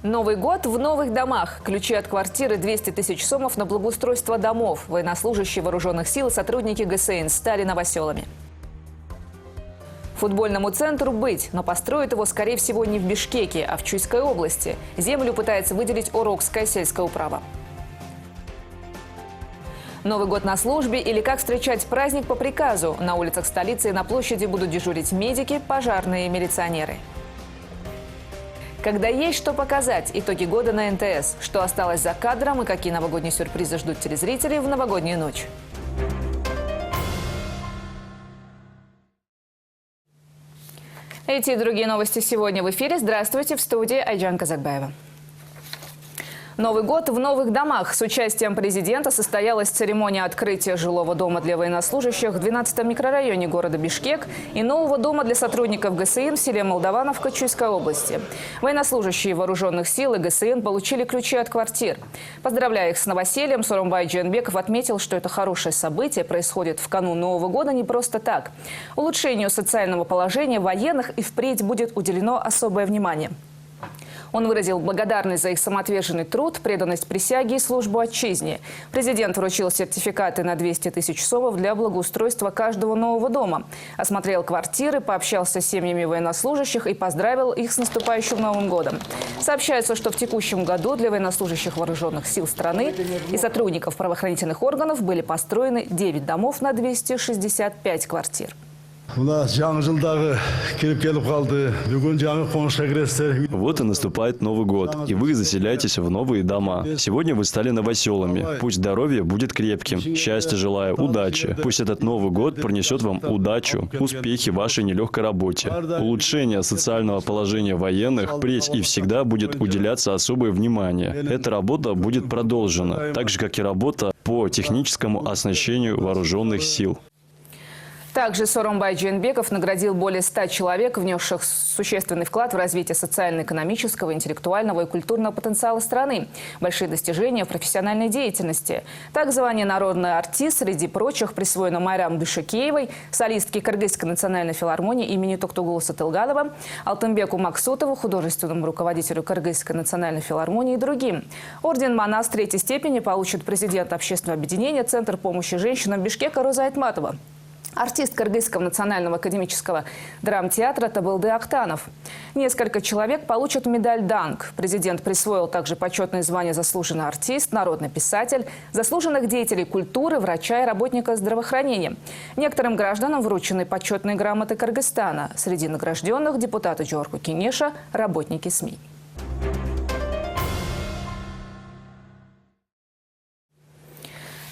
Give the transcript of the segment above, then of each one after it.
Новый год в новых домах. Ключи от квартиры 200 тысяч сомов на благоустройство домов. Военнослужащие вооруженных сил и сотрудники ГСН стали новоселами. Футбольному центру быть, но построят его, скорее всего, не в Бишкеке, а в Чуйской области. Землю пытается выделить Орокская сельская управа. Новый год на службе или как встречать праздник по приказу. На улицах столицы и на площади будут дежурить медики, пожарные и милиционеры. Когда есть что показать, итоги года на НТС, что осталось за кадром и какие новогодние сюрпризы ждут телезрителей в новогоднюю ночь. Эти и другие новости сегодня в эфире. Здравствуйте, в студии Айджан Казакбаева. Новый год в новых домах. С участием президента состоялась церемония открытия жилого дома для военнослужащих в 12-м микрорайоне города Бишкек и нового дома для сотрудников ГСН в селе Молдавановка Чуйской области. Военнослужащие вооруженных сил и ГСН получили ключи от квартир. Поздравляя их с новосельем, Сооронбай Джейнбеков отметил, что это хорошее событие происходит в канун Нового года не просто так. Улучшению социального положения военных и впредь будет уделено особое внимание. Он выразил благодарность за их самоотверженный труд, преданность присяге и службу отчизне. Президент вручил сертификаты на 200 тысяч сомов для благоустройства каждого нового дома. Осмотрел квартиры, пообщался с семьями военнослужащих и поздравил их с наступающим Новым годом. Сообщается, что в текущем году для военнослужащих вооруженных сил страны и сотрудников правоохранительных органов были построены 9 домов на 265 квартир. Вот и наступает Новый год, и вы заселяетесь в новые дома. Сегодня вы стали новоселами. Пусть здоровье будет крепким. Счастья желаю, удачи. Пусть этот Новый год принесет вам удачу, успехи в вашей нелегкой работе. Улучшение социального положения военных впредь и всегда будет уделяться особое внимание. Эта работа будет продолжена, так же, как и работа по техническому оснащению вооруженных сил. Также Сооронбай Джейнбеков наградил более 100 человек, внесших существенный вклад в развитие социально-экономического, интеллектуального и культурного потенциала страны. Большие достижения в профессиональной деятельности. Так, звание «Народный артист» среди прочих присвоено Майрам Душакеевой, солистке Кыргызской национальной филармонии имени Токтогула Сатылганова, Алтынбеку Максутову, художественному руководителю Кыргызской национальной филармонии и другим. Орден «Манас» 3-й степени получит президент общественного объединения «Центр помощи женщинам» Бишкека Роза Айтматова. Артист Кыргызского национального академического драмтеатра Табылды Актанов. Несколько человек получат медаль «Данг». Президент присвоил также почетное звание «Заслуженный артист», «Народный писатель», заслуженных деятелей культуры, врача и работника здравоохранения. Некоторым гражданам вручены почетные грамоты Кыргызстана. Среди награжденных депутаты Джорку Кенеша, работники СМИ.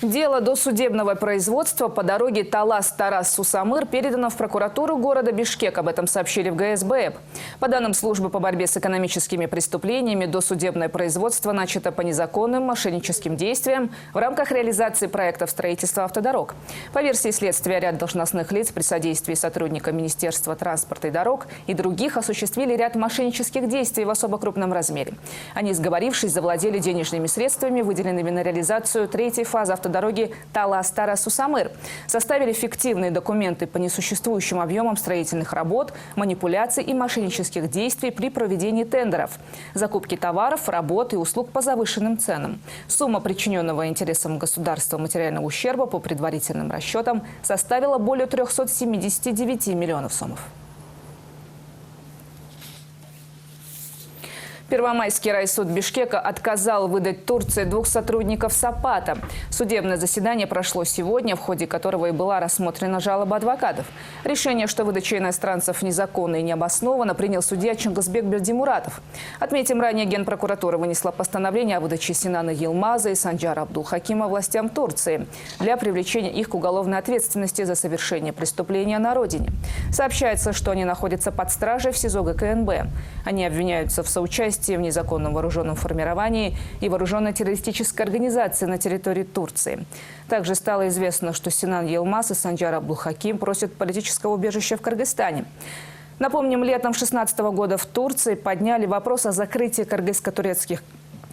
Дело досудебного производства по дороге Талас-Тарас-Сусамыр передано в прокуратуру города Бишкек. Об этом сообщили в ГСБЭП. По данным службы по борьбе с экономическими преступлениями, досудебное производство начато по незаконным мошенническим действиям в рамках реализации проектов строительства автодорог. По версии следствия, ряд должностных лиц при содействии сотрудника Министерства транспорта и дорог и других осуществили ряд мошеннических действий в особо крупном размере. Они, сговорившись, завладели денежными средствами, выделенными на реализацию 3-й фазы автодороги Талас-Тарас-Сусамыр, составили фиктивные документы по несуществующим объемам строительных работ, манипуляций и мошеннических действий при проведении тендеров, закупки товаров, работ и услуг по завышенным ценам. Сумма причиненного интересам государства материального ущерба по предварительным расчетам составила более 379 миллионов сомов. Первомайский райсуд Бишкека отказал выдать Турции 2 сотрудников САПАТа. Судебное заседание прошло сегодня, в ходе которого и была рассмотрена жалоба адвокатов. Решение, что выдача иностранцев незаконна и необоснованно, принял судья Чингизбек Бердимуратов. Отметим, ранее Генпрокуратура вынесла постановление о выдаче Синана Йылмаза и Санджара Абдулхакима властям Турции для привлечения их к уголовной ответственности за совершение преступления на родине. Сообщается, что они находятся под стражей в СИЗО ГКНБ. Они обвиняются в соучастии в незаконном вооруженном формировании и вооруженной террористической организации на территории Турции. Также стало известно, что Синан Йылмаз и Санджар Абдулхаким просят политического убежища в Кыргызстане. Напомним, летом 2016 года в Турции подняли вопрос о закрытии кыргызско-турецких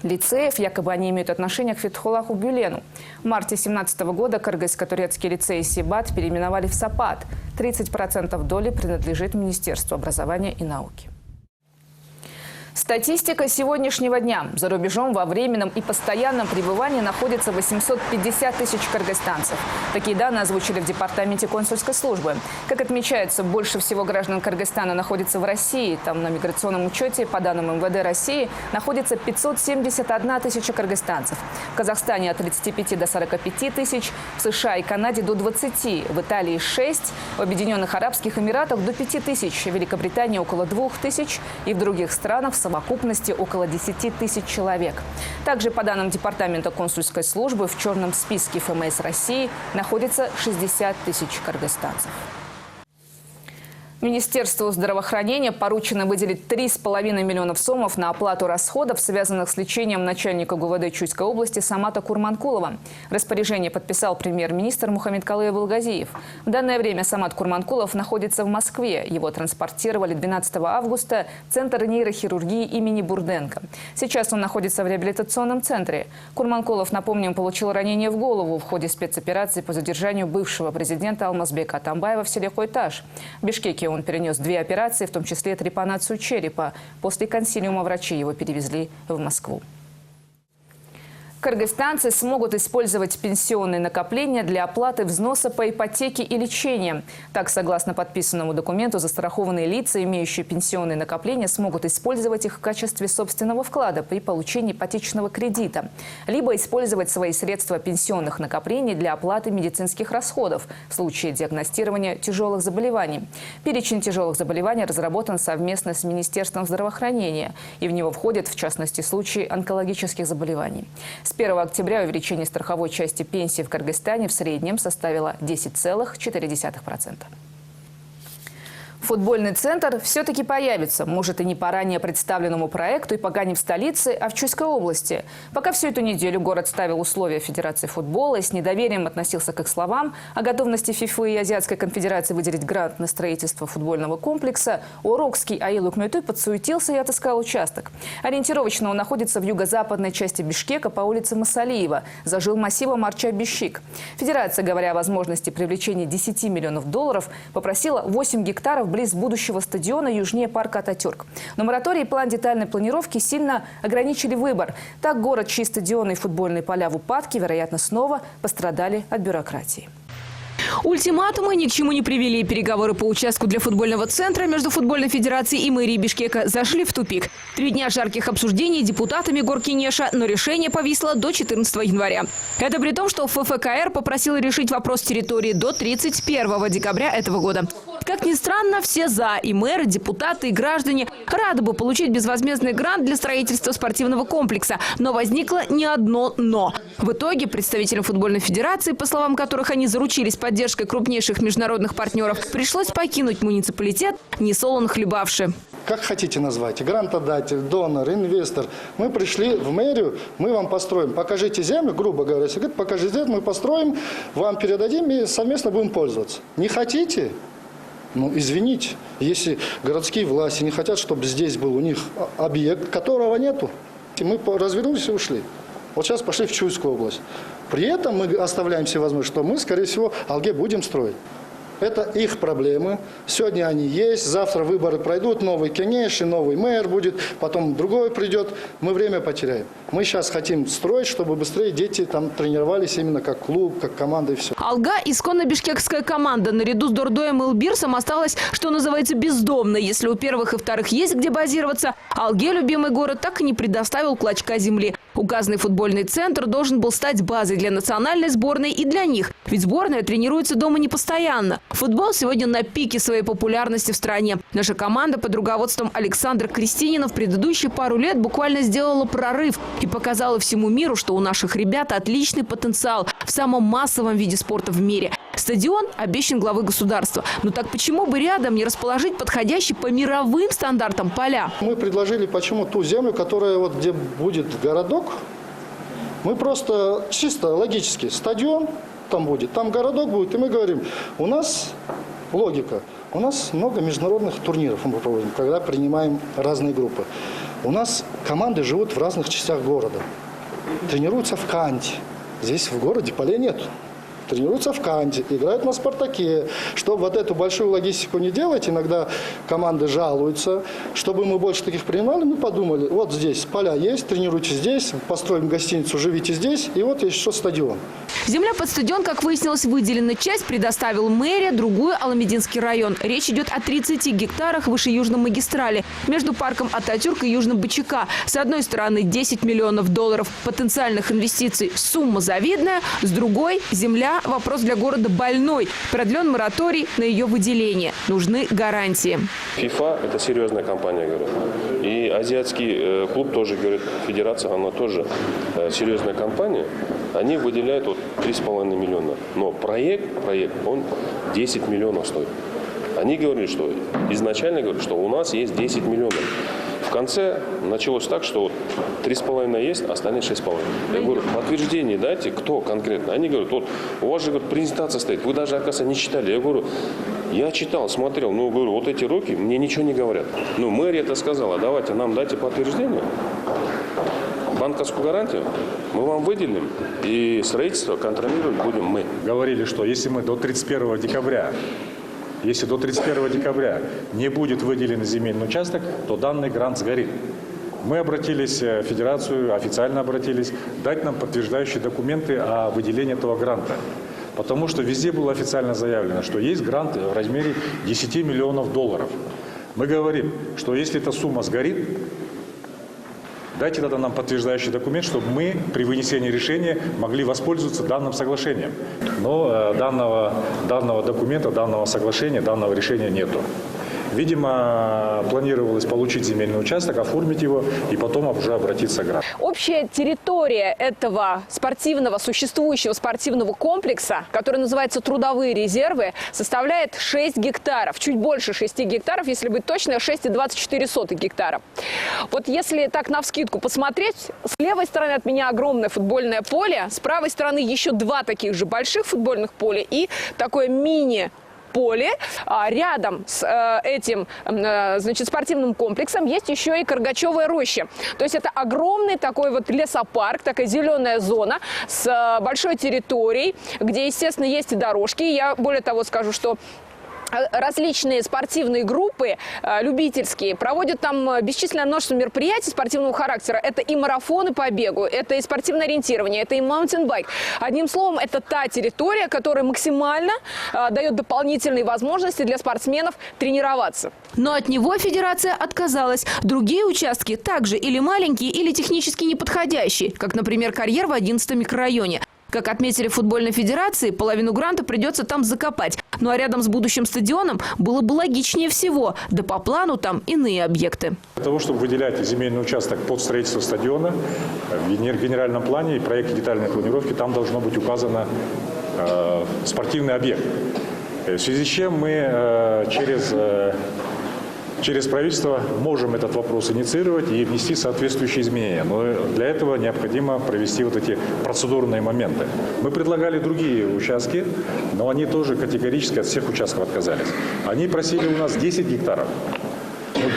лицеев, якобы они имеют отношение к Фетхуллаху Гюлену. В марте 2017 года кыргызско-турецкий лицей Сибат переименовали в САПАТ. 30% доли принадлежит Министерству образования и науки. Статистика сегодняшнего дня. За рубежом во временном и постоянном пребывании находится 850 тысяч кыргызстанцев. Такие данные озвучили в департаменте консульской службы. Как отмечается, больше всего граждан Кыргызстана находится в России. Там на миграционном учете, по данным МВД России, находится 571 тысяча кыргызстанцев. В Казахстане от 35 до 45 тысяч, в США и Канаде до 20, в Италии 6, в Объединенных Арабских Эмиратах до 5 тысяч, в Великобритании около 2 тысяч и в других странах в совокупности около 10 тысяч человек. Также, по данным Департамента консульской службы, в черном списке ФМС России находится 60 тысяч кыргызстанцев. Министерству здравоохранения поручено выделить 3,5 миллионов сомов на оплату расходов, связанных с лечением начальника ГУВД Чуйской области Самата Курманкулова. Распоряжение подписал премьер-министр Мухаммедкалый Абылгазиев. В данное время Самат Курманкулов находится в Москве. Его транспортировали 12 августа в Центр нейрохирургии имени Бурденко. Сейчас он находится в реабилитационном центре. Курманкулов, напомним, получил ранение в голову в ходе спецоперации по задержанию бывшего президента Алмазбека Атамбаева в селе Хойташ. В Бишкеке он перенес 2 операции, в том числе трепанацию черепа. После консилиума врачей его перевезли в Москву. Кыргызстанцы смогут использовать пенсионные накопления для оплаты взноса по ипотеке и лечению. Так, согласно подписанному документу, застрахованные лица, имеющие пенсионные накопления, смогут использовать их в качестве собственного вклада при получении ипотечного кредита, либо использовать свои средства пенсионных накоплений для оплаты медицинских расходов в случае диагностирования тяжелых заболеваний. Перечень тяжелых заболеваний разработан совместно с Министерством здравоохранения, и в него входят, в частности, случаи онкологических заболеваний. С 1 октября увеличение страховой части пенсии в Кыргызстане в среднем составило 10,4%. Футбольный центр все-таки появится. Может, и не по ранее представленному проекту, и пока не в столице, а в Чуйской области. Пока всю эту неделю город ставил условия Федерации футбола и с недоверием относился к их словам о готовности ФИФА и Азиатской конфедерации выделить грант на строительство футбольного комплекса, Орокский Аил Укмётой подсуетился и отыскал участок. Ориентировочно он находится в юго-западной части Бишкека по улице Масалиева, за жилмассивом Арча-Бишик. Федерация, говоря о возможности привлечения 10 миллионов долларов, попросила 8 гектаров близ будущего стадиона южнее парка Ататюрк. Но мораторий и план детальной планировки сильно ограничили выбор. Так город, чьи стадионы и футбольные поля в упадке, вероятно, снова пострадали от бюрократии. Ультиматумы ни к чему не привели. Переговоры по участку для футбольного центра между футбольной федерацией и мэрией Бишкека зашли в тупик. 3 дня жарких обсуждений депутатами Горкинеша, но решение повисло до 14 января. Это при том, что ФФКР попросила решить вопрос территории до 31 декабря этого года. Как ни странно, все за. И мэры, депутаты, и граждане рады бы получить безвозмездный грант для строительства спортивного комплекса. Но возникло не одно «но». В итоге представителям футбольной федерации, по словам которых они заручились поддержкой крупнейших международных партнеров, пришлось покинуть муниципалитет, несолоно хлебавши. Как хотите назвать, грантодатель, донор, инвестор. Мы пришли в мэрию, мы вам построим. Покажите землю, грубо говоря. Если говорят, покажите землю, мы построим, вам передадим и совместно будем пользоваться. Не хотите? Ну, извините, если городские власти не хотят, чтобы здесь был у них объект, которого нету, мы развернулись и ушли. Вот сейчас пошли в Чуйскую область. При этом мы оставляем все возможности, что мы, скорее всего, Алге будем строить. Это их проблемы. Сегодня они есть, завтра выборы пройдут, новый кенеш, новый мэр будет, потом другой придет. Мы время потеряем. Мы сейчас хотим строить, чтобы быстрее дети там тренировались именно как клуб, как команда и все. Алга – исконно бишкекская команда. Наряду с Дордоем и Илбирсом осталась, что называется, бездомной. Если у первых и вторых есть где базироваться, Алге любимый город так и не предоставил клочка земли. Указанный футбольный центр должен был стать базой для национальной сборной и для них. Ведь сборная тренируется дома не постоянно. Футбол сегодня на пике своей популярности в стране. Наша команда под руководством Александра Крестинина в предыдущие пару лет буквально сделала прорыв и показала всему миру, что у наших ребят отличный потенциал в самом массовом виде спорта в мире. Стадион обещан главой государства. Но так почему бы рядом не расположить подходящий по мировым стандартам поля? Мы предложили почему ту землю, которая вот где будет городок. Мы просто чисто логически стадион там будет, там городок будет. И мы говорим, у нас логика. У нас много международных турниров мы проводим, когда принимаем разные группы. У нас команды живут в разных частях города. Тренируются в Канте. Здесь в городе полей нет. тренируются в Канде, играют на «Спартаке». Чтобы вот эту большую логистику не делать, иногда команды жалуются. Чтобы мы больше таких принимали, мы подумали, вот здесь поля есть, тренируйтесь здесь, построим гостиницу, живите здесь, и вот есть еще стадион. Земля под стадион, как выяснилось, выделена. Часть предоставил мэрия, другую – Аламединский район. Речь идет о 30 гектарах выше Южной магистрали, между парком Ататюрк и Южным БЧК. С одной стороны, 10 миллионов долларов потенциальных инвестиций – сумма завидная. С другой – земля – вопрос для города больной. Продлен мораторий на ее выделение. Нужны гарантии. ФИФА – это серьезная компания, говорю. И азиатский клуб тоже, говорит, федерация, она тоже серьезная компания. Они выделяют вот 3,5 миллиона. Но проект, он 10 миллионов стоит. Они говорили, что изначально говорят, что у нас есть 10 миллионов. В конце началось так, что 3,5 есть, остальные 6,5. Я говорю, подтверждение дайте, кто конкретно. Они говорят, вот у вас же, говорит, презентация стоит, вы даже, оказывается, не читали. Я говорю, я читал, смотрел, но говорю, вот эти руки мне ничего не говорят. Ну, мэрия это сказала, давайте нам дайте подтверждение, банковскую гарантию, мы вам выделим, и строительство контролировать будем мы. Говорили, что если мы до 31 декабря не будет выделен земельный участок, то данный грант сгорит. Мы обратились в федерацию, официально обратились, дать нам подтверждающие документы о выделении этого гранта. Потому что везде было официально заявлено, что есть грант в размере 10 миллионов долларов. Мы говорим, что если эта сумма сгорит, дайте тогда нам подтверждающий документ, чтобы мы при вынесении решения могли воспользоваться данным соглашением. Но данного документа, данного соглашения, данного решения нету. Видимо, планировалось получить земельный участок, оформить его и потом уже обратиться к гранту. Общая территория этого существующего спортивного комплекса, который называется «Трудовые резервы», составляет 6 гектаров. Чуть больше 6 гектаров, если быть точно, 6,24 гектара. Вот если так навскидку посмотреть, с левой стороны от меня огромное футбольное поле, с правой стороны еще 2 таких же больших футбольных поля и такое мини-поле. Рядом с этим спортивным комплексом есть еще и Каргачевая роща. То есть это огромный такой вот лесопарк, такая зеленая зона с большой территорией, где, естественно, есть и дорожки. Я более того скажу, что различные спортивные группы, любительские, проводят там бесчисленное множество мероприятий спортивного характера. Это и марафоны по бегу, это и спортивное ориентирование, это и маунтинбайк. Одним словом, это та территория, которая максимально дает дополнительные возможности для спортсменов тренироваться. Но от него федерация отказалась. Другие участки также или маленькие, или технически неподходящие, как, например, карьер в 11 микрорайоне. Как отметили в футбольной федерации, половину гранта придется там закопать. Ну а рядом с будущим стадионом было бы логичнее всего. Да по плану там иные объекты. Для того, чтобы выделять земельный участок под строительство стадиона, в генеральном плане и проекте детальной планировки там должно быть указано спортивный объект. В связи с чем мы через правительство можем этот вопрос инициировать и внести соответствующие изменения. Но для этого необходимо провести вот эти процедурные моменты. Мы предлагали другие участки, но они тоже категорически от всех участков отказались. Они просили у нас 10 гектаров.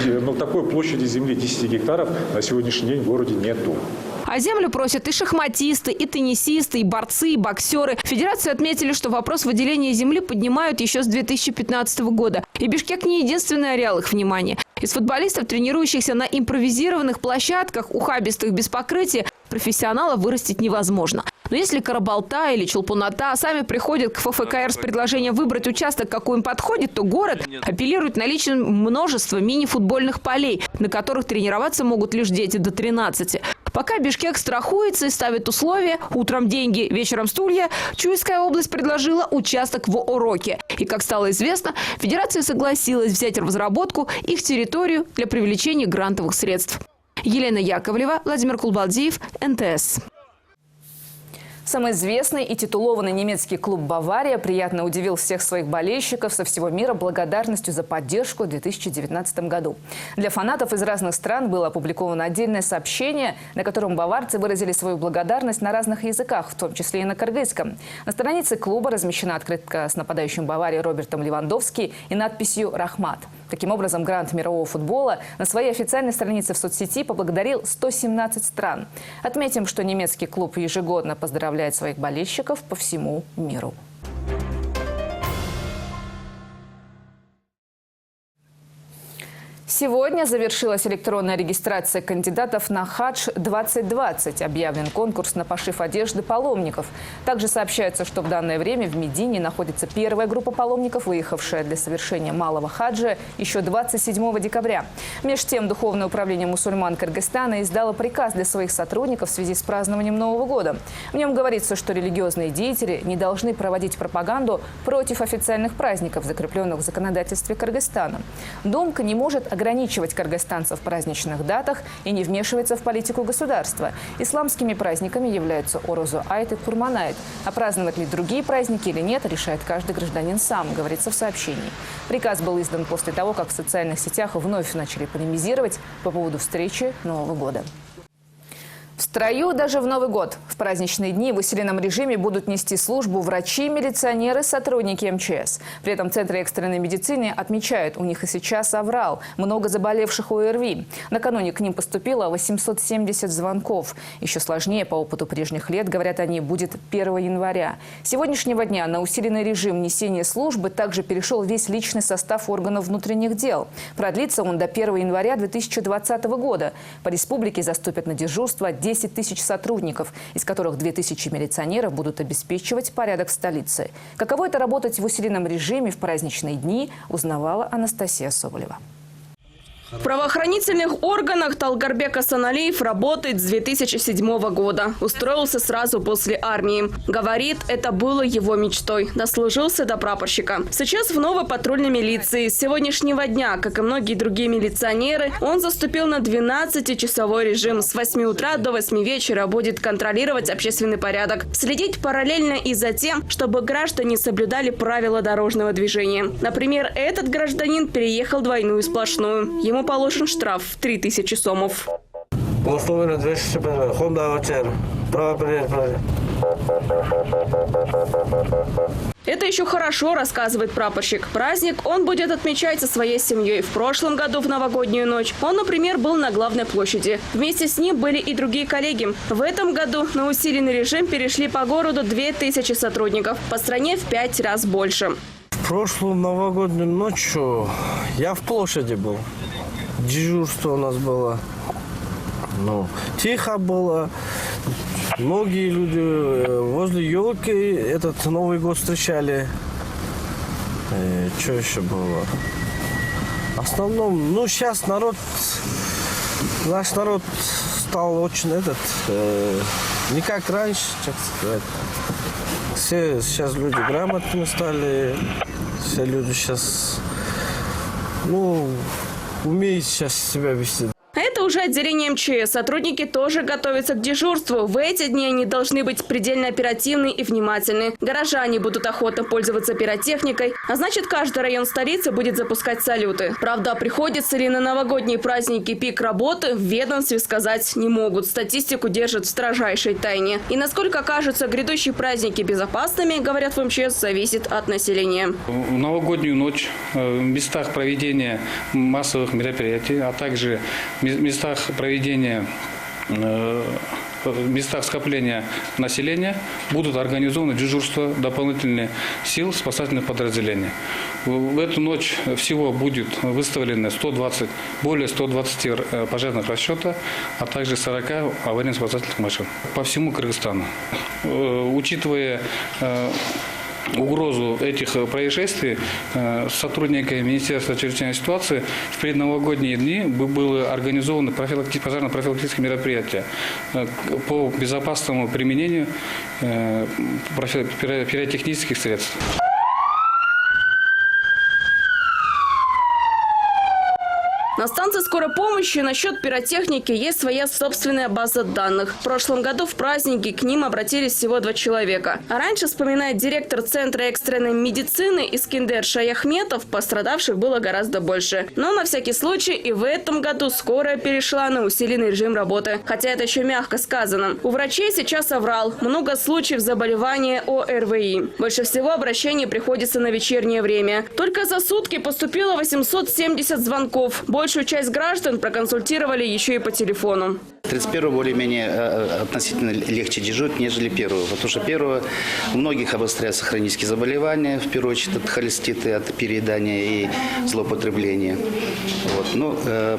Но такой площади земли 10 гектаров на сегодняшний день в городе нету. А землю просят и шахматисты, и теннисисты, и борцы, и боксеры. Федерации отметили, что вопрос выделения земли поднимают еще с 2015 года. И Бишкек не единственный ареал их внимания. Из футболистов, тренирующихся на импровизированных площадках, ухабистых без покрытия, профессионала вырастить невозможно. Но если Карабалта или Чулпуната сами приходят к ФФКР с предложением выбрать участок, какой им подходит, то город апеллирует наличием множества мини-футбольных полей, на которых тренироваться могут лишь дети до 13. Пока Бишкек страхуется и ставит условия «утром деньги, вечером стулья», Чуйская область предложила участок в Ороке. И, как стало известно, федерация согласилась взять в разработку их территорию для привлечения грантовых средств. Елена Яковлева, Владимир Кулбалдиев, НТС. Самый известный и титулованный немецкий клуб «Бавария» приятно удивил всех своих болельщиков со всего мира благодарностью за поддержку в 2019 году. Для фанатов из разных стран было опубликовано отдельное сообщение, на котором баварцы выразили свою благодарность на разных языках, в том числе и на кыргызском. На странице клуба размещена открытка с нападающим Баварии Робертом Левандовски и надписью «Рахмат». Таким образом, грант мирового футбола на своей официальной странице в соцсети поблагодарил 117 стран. Отметим, что немецкий клуб ежегодно поздравляет своих болельщиков по всему миру. Сегодня завершилась электронная регистрация кандидатов на Хадж-2020. Объявлен конкурс на пошив одежды паломников. Также сообщается, что в данное время в Медине находится первая группа паломников, выехавшая для совершения малого хаджа еще 27 декабря. Между тем, Духовное управление мусульман Кыргызстана издало приказ для своих сотрудников в связи с празднованием Нового года. В нем говорится, что религиозные деятели не должны проводить пропаганду против официальных праздников, закрепленных в законодательстве Кыргызстана. Думка не может ограничивать кыргызстанцев в праздничных датах и не вмешивается в политику государства. Исламскими праздниками являются Орозу-Айт и Курман-Айт. А праздновать ли другие праздники или нет, решает каждый гражданин сам, говорится в сообщении. Приказ был издан после того, как в социальных сетях вновь начали полемизировать по поводу встречи Нового года. В строю даже в Новый год. В праздничные дни в усиленном режиме будут нести службу врачи, милиционеры, сотрудники МЧС. При этом Центры экстренной медицины отмечают, у них и сейчас аврал. Много заболевших ОРВИ. Накануне к ним поступило 870 звонков. Еще сложнее по опыту прежних лет, говорят они, будет 1 января. С сегодняшнего дня на усиленный режим несения службы также перешел весь личный состав органов внутренних дел. Продлится он до 1 января 2020 года. По республике заступят на дежурство 10 тысяч сотрудников, из которых 2000 милиционеров будут обеспечивать порядок в столице. Каково это работать в усиленном режиме в праздничные дни, узнавала Анастасия Соболева. В правоохранительных органах Талгарбек Асаналиев работает с 2007 года. Устроился сразу после армии. Говорит, это было его мечтой. Дослужился до прапорщика. Сейчас в новой патрульной милиции. С сегодняшнего дня, как и многие другие милиционеры, он заступил на 12-часовой режим. С 8 утра до 8 вечера будет контролировать общественный порядок. Следить параллельно и за тем, чтобы граждане соблюдали правила дорожного движения. Например, этот гражданин переехал двойную сплошную. Ему положен штраф в 3000 сомов. Это еще хорошо, рассказывает прапорщик. Праздник он будет отмечать со своей семьей. В прошлом году в новогоднюю ночь он, например, был на главной площади. Вместе с ним были и другие коллеги. В этом году на усиленный режим перешли по городу 2000 сотрудников. По стране в 5 раз больше. В прошлую новогоднюю ночью я в площади был. Дежурство у нас было. Тихо было. Многие люди возле елки этот Новый год встречали. Что еще было? В основном, сейчас наш народ стал очень не как раньше, так сказать. Все сейчас люди грамотные стали. Все люди сейчас, умеют сейчас себя вести. Это уже отделение МЧС. Сотрудники тоже готовятся к дежурству. В эти дни они должны быть предельно оперативны и внимательны. Горожане будут охотно пользоваться пиротехникой, а значит, каждый район столицы будет запускать салюты. Правда, приходится ли на новогодние праздники пик работы, в ведомстве сказать не могут. Статистику держат в строжайшей тайне. И насколько кажутся грядущие праздники безопасными, говорят в МЧС, зависит от населения. В новогоднюю ночь в местах проведения массовых мероприятий, а также в местах проведения, в местах скопления населения будут организованы дежурства дополнительных сил спасательных подразделений. В эту ночь всего будет выставлено более 120 пожарных расчетов, а также 40 аварийно-спасательных машин по всему Кыргызстану. Учитывая угрозу этих происшествий, сотрудниками Министерства чрезвычайной ситуации в предновогодние дни были организованы пожарно-профилактические мероприятия по безопасному применению пиротехнических средств. На станции скорой помощи насчет пиротехники есть своя собственная база данных. В прошлом году в праздники к ним обратились всего 2 человека. А раньше, вспоминает директор Центра экстренной медицины Искендер Шаяхметов, пострадавших было гораздо больше. Но на всякий случай и в этом году скорая перешла на усиленный режим работы. Хотя это еще мягко сказано. У врачей сейчас оврал. Много случаев заболевания ОРВИ. Больше всего обращений приходится на вечернее время. Только за сутки поступило 870 звонков. Большую часть граждан проконсультировали еще и по телефону. 31-го более-менее относительно легче дежурить, нежели 1-го. Потому что 1-го у многих обостряются хронические заболевания, в первую очередь от холецистита, от переедания и злоупотребления. Вот. Ну,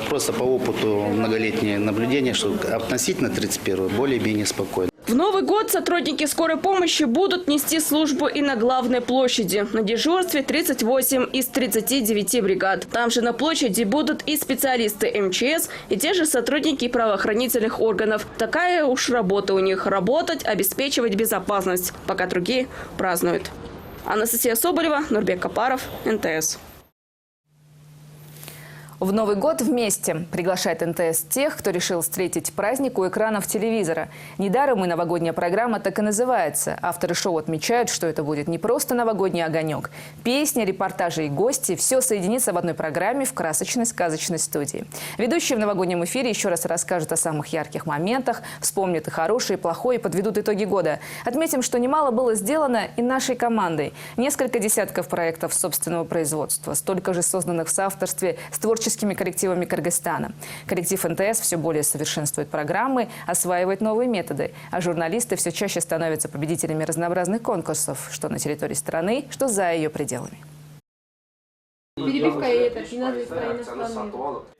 просто по опыту многолетнее наблюдение, что относительно 31-го более-менее спокойно. В Новый год сотрудники скорой помощи будут нести службу и на главной площади. На дежурстве 38 из 39 бригад. Там же на площади будут и специалисты МЧС, и те же сотрудники правоохранительных органов. Такая уж работа у них – работать, обеспечивать безопасность, пока другие празднуют. Анастасия Соболева, Нурбек Капаров, НТС. В Новый год вместе приглашает НТС тех, кто решил встретить праздник у экранов телевизора. Недаром и новогодняя программа так и называется. Авторы шоу отмечают, что это будет не просто новогодний огонек. Песни, репортажи и гости – все соединится в одной программе в красочной сказочной студии. Ведущие в новогоднем эфире еще раз расскажут о самых ярких моментах, вспомнят и хорошее, и плохое, и подведут итоги года. Отметим, что немало было сделано и нашей командой. Несколько десятков проектов собственного производства, столько же созданных в соавторстве с творческими коллективами Кыргызстана. Коллектив НТС все более совершенствует программы, осваивает новые методы, а журналисты все чаще становятся победителями разнообразных конкурсов, что на территории страны, что за ее пределами.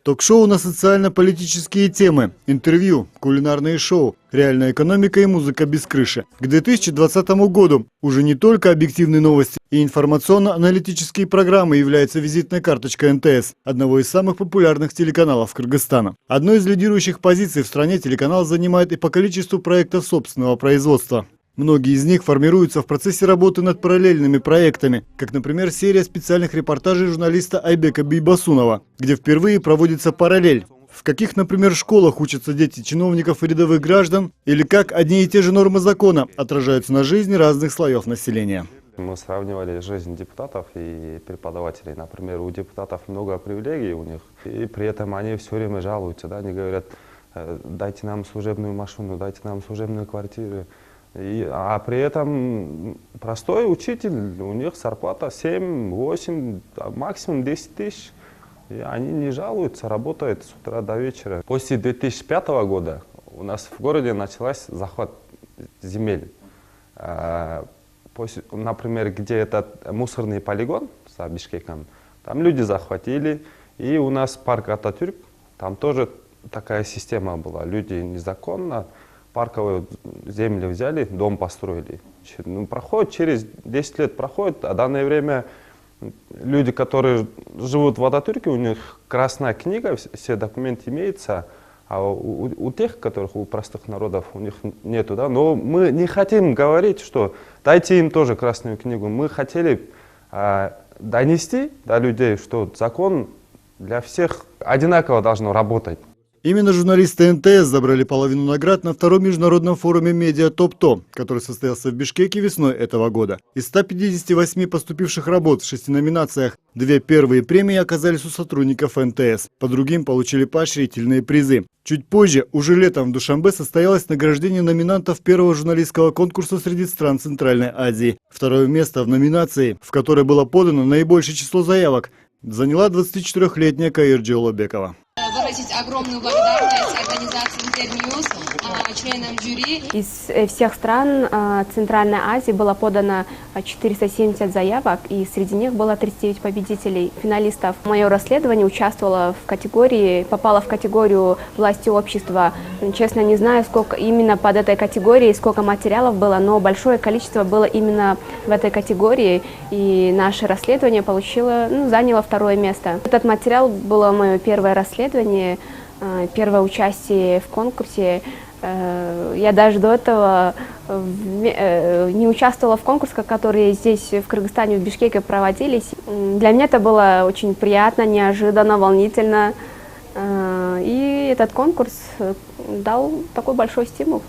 Ток-шоу на социально-политические темы, интервью, кулинарные шоу, реальная экономика и музыка без крыши. К 2020 году уже не только объективные новости и информационно-аналитические программы являются визитной карточкой НТС, одного из самых популярных телеканалов Кыргызстана. Одной из лидирующих позиций в стране телеканал занимает и по количеству проектов собственного производства. Многие из них формируются в процессе работы над параллельными проектами, как, например, серия специальных репортажей журналиста Айбека Бейбасунова, где впервые проводится параллель. В каких, например, школах учатся дети чиновников и рядовых граждан, или как одни и те же нормы закона отражаются на жизни разных слоев населения. Мы сравнивали жизнь депутатов и преподавателей. Например, у депутатов много привилегий у них, и при этом они все время жалуются. Да? Они говорят, дайте нам служебную машину, дайте нам служебную квартиру. А при этом простой учитель, у них зарплата 7, 8, максимум 10 тысяч. И они не жалуются, работают с утра до вечера. После 2005 года у нас в городе начался захват земель. Например, где этот мусорный полигон за Бишкеком, там люди захватили. И у нас парк Ататюрк, там тоже такая система была. Люди незаконно парковую землю взяли, дом построили. Ну, проходит, через 10 лет проходит, а в данное время люди, которые живут в Ататюрке, у них красная книга, все документы имеются, а у тех, которых, у простых народов, у них нету. Да? Но мы не хотим говорить, что дайте им тоже красную книгу. Мы хотели донести до людей, что закон для всех одинаково должен работать. Именно журналисты НТС забрали половину наград на втором международном форуме «Медиа ТОП-ТО», который состоялся в Бишкеке весной этого года. Из 158 поступивших работ в 6 номинациях 2 первые премии оказались у сотрудников НТС, по другим получили поощрительные призы. Чуть позже, уже летом в Душанбе состоялось награждение номинантов первого журналистского конкурса среди стран Центральной Азии. Второе место в номинации, в которой было подано наибольшее число заявок, заняла 24-летняя Каирджи Олобекова. Выразить огромную благодарность организации Интерньюз, членам жюри. Из всех стран Центральной Азии было подано 470 заявок, и среди них было 39 победителей, финалистов. Мое расследование участвовало в категории, попало в категорию власти общества. Честно, не знаю, сколько именно под этой категорией, сколько материалов было, но большое количество было именно в этой категории, и наше расследование заняло 2-е место. Этот материал было мое первое расследование, первое участие в конкурсе. Я даже до этого не участвовала в конкурсах, которые здесь в Кыргызстане, в Бишкеке проводились. Для меня это было очень приятно, неожиданно, волнительно. И этот конкурс дал такой большой стимул.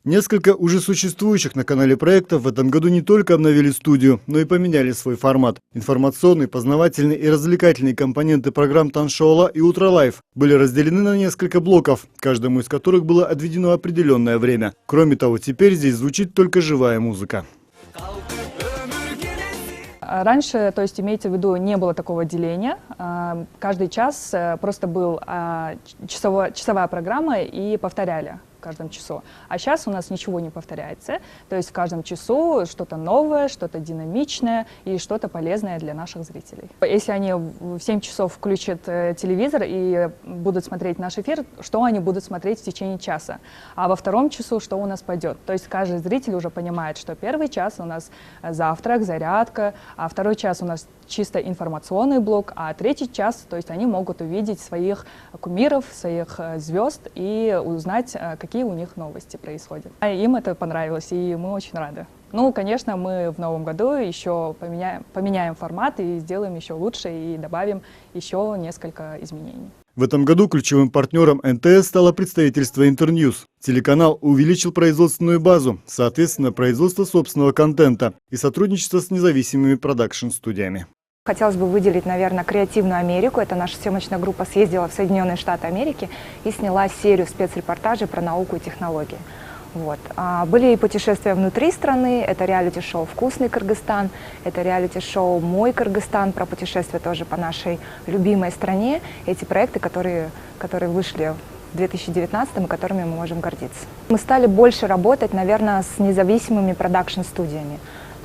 Несколько уже существующих на канале проектов в этом году не только обновили студию, но и поменяли свой формат. Информационные, познавательные и развлекательные компоненты программ «Таншола» и «Утро Лайф» были разделены на несколько блоков, каждому из которых было отведено определенное время. Кроме того, теперь здесь звучит только живая музыка. Раньше, то есть имеется в виду, не было такого деления. Каждый час просто был часовая программа и повторяли в каждом часу. А сейчас у нас ничего не повторяется. То есть в каждом часу что-то новое, что-то динамичное и что-то полезное для наших зрителей. Если они в 7 часов включат телевизор и будут смотреть наш эфир, что они будут смотреть в течение часа? А во втором часу что у нас пойдет? То есть каждый зритель уже понимает, что первый час у нас завтрак, зарядка, а второй час у нас чисто информационный блок, а третий час, то есть они могут увидеть своих кумиров, своих звезд и узнать, какие у них новости происходят. Им это понравилось, и мы очень рады. Ну, конечно, мы в новом году еще поменяем формат и сделаем еще лучше, и добавим еще несколько изменений. В этом году ключевым партнером НТС стало представительство Интерньюз. Телеканал увеличил производственную базу, соответственно, производство собственного контента и сотрудничество с независимыми продакшн-студиями. Хотелось бы выделить, наверное, «Креативную Америку». Это наша съемочная группа съездила в Соединенные Штаты Америки и сняла серию спецрепортажей про науку и технологии. Вот. Были и путешествия внутри страны, это реалити-шоу «Вкусный Кыргызстан», это реалити-шоу «Мой Кыргызстан», про путешествия тоже по нашей любимой стране. Эти проекты, которые вышли в 2019 и которыми мы можем гордиться. Мы стали больше работать, наверное, с независимыми продакшн-студиями.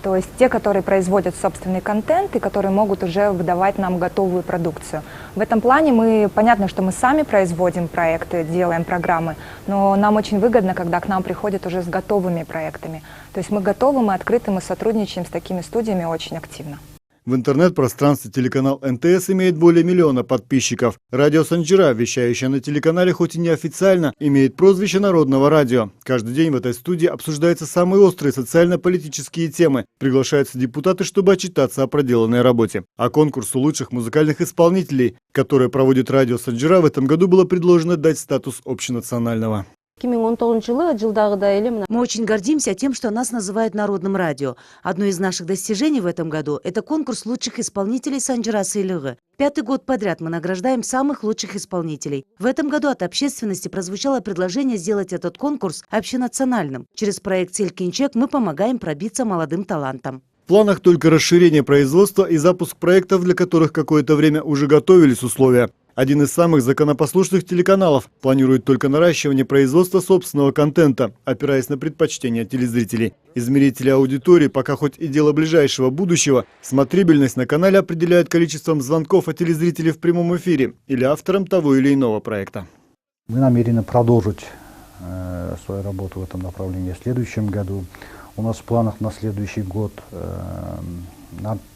То есть те, которые производят собственный контент и которые могут уже выдавать нам готовую продукцию. В этом плане понятно, что мы сами производим проекты, делаем программы, но нам очень выгодно, когда к нам приходят уже с готовыми проектами. То есть мы готовы, мы открыты, мы сотрудничаем с такими студиями очень активно. В интернет-пространстве телеканал НТС имеет более 1 миллиона подписчиков. Радио Санжира, вещающее на телеканале, хоть и неофициально, имеет прозвище народного радио. Каждый день в этой студии обсуждаются самые острые социально-политические темы. Приглашаются депутаты, чтобы отчитаться о проделанной работе. А конкурсу лучших музыкальных исполнителей, который проводит радио Санжира, в этом году было предложено дать статус общенационального. Мы очень гордимся тем, что нас называют народным радио. Одно из наших достижений в этом году – это конкурс лучших исполнителей Санжира Сыйлыгы. 5-й год подряд мы награждаем самых лучших исполнителей. В этом году от общественности прозвучало предложение сделать этот конкурс общенациональным. Через проект «Селькинчек» мы помогаем пробиться молодым талантам. В планах только расширение производства и запуск проектов, для которых какое-то время уже готовились условия. Один из самых законопослушных телеканалов планирует только наращивание производства собственного контента, опираясь на предпочтения телезрителей. Измерители аудитории пока хоть и дело ближайшего будущего, смотрибельность на канале определяет количеством звонков от телезрителей в прямом эфире или автором того или иного проекта. Мы намерены продолжить свою работу в этом направлении в следующем году. У нас в планах на следующий год,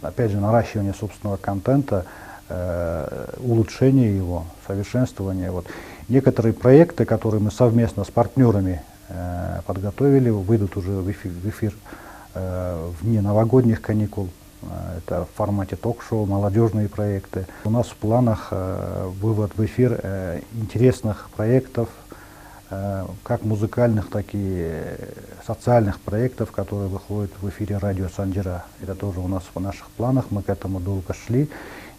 опять же, наращивание собственного контента, улучшение его, совершенствование. Некоторые проекты, которые мы совместно с партнерами подготовили, выйдут уже в эфир вне новогодних каникул. Это в формате ток-шоу, молодежные проекты. У нас в планах вывод в эфир интересных проектов, как музыкальных, так и социальных проектов, которые выходят в эфире радио Санжира. Это тоже у нас в наших планах, мы к этому долго шли.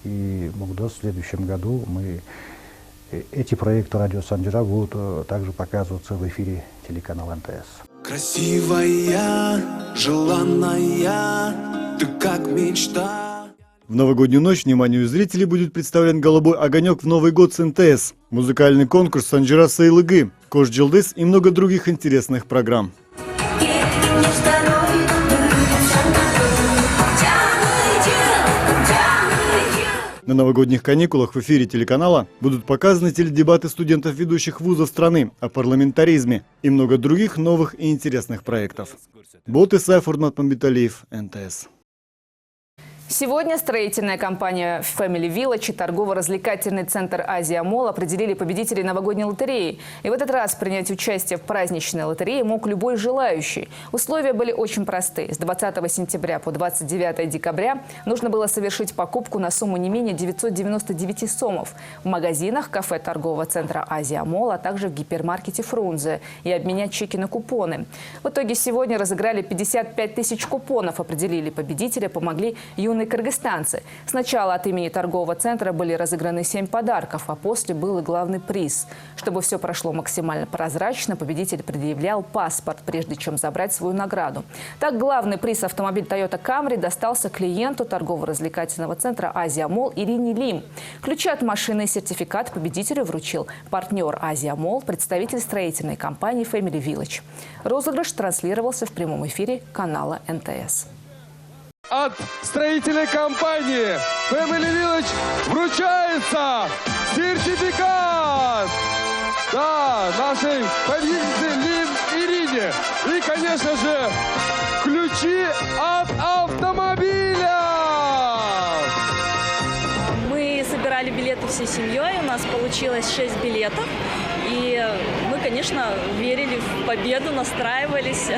И в следующем году эти проекты радио Санжира будут также показываться в эфире телеканала НТС. Красивая, желанная, ты как мечта. В новогоднюю ночь вниманию зрителей будет представлен «Голубой огонек» в Новый год с НТС, музыкальный конкурс Санжира Сыйлыгы, Кош Джилдыз и много других интересных программ. На новогодних каникулах в эфире телеканала будут показаны теледебаты студентов ведущих вузов страны о парламентаризме и много других новых и интересных проектов. Болт Исаев, Урмат Мамбеталиев, НТС. Сегодня строительная компания Family Village и торгово-развлекательный центр Азия Молл определили победителей новогодней лотереи. И в этот раз принять участие в праздничной лотерее мог любой желающий. Условия были очень просты. С 20 сентября по 29 декабря нужно было совершить покупку на сумму не менее 999 сомов в магазинах, кафе торгового центра Азия Молл, а также в гипермаркете Фрунзе и обменять чеки на купоны. В итоге сегодня разыграли 55 тысяч купонов, определили победителя, помогли юные кыргызстанцы. Сначала от имени торгового центра были разыграны 7 подарков, а после был и главный приз. Чтобы все прошло максимально прозрачно, победитель предъявлял паспорт, прежде чем забрать свою награду. Так, главный приз автомобиль Toyota Camry достался клиенту торгово-развлекательного центра Азия Молл Ирине Лим. Ключи от машины и сертификат победителю вручил партнер Азия Молл, представитель строительной компании Family Village. Розыгрыш транслировался в прямом эфире канала НТС. От строительной компании Family Village вручается сертификат, да, нашей победительнице Лим Ирине. И, конечно же, ключи от автомобиля. Мы собирали билеты всей семьей, у нас получилось 6 билетов. И мы, конечно, верили в победу, настраивались.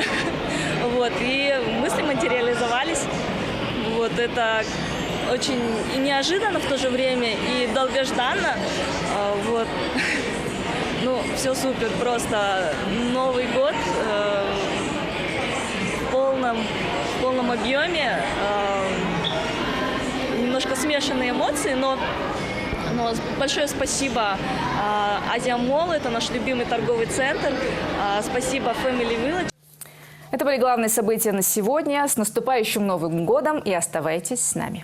Вот, и мысли материализовались. Вот, это очень и неожиданно в то же время, и долгожданно. Вот. Ну, все супер, просто Новый год в полном объеме. Немножко смешанные эмоции, но большое спасибо Азия Молл, это наш любимый торговый центр. Спасибо Family Village. Это были главные события на сегодня. С наступающим Новым годом и оставайтесь с нами.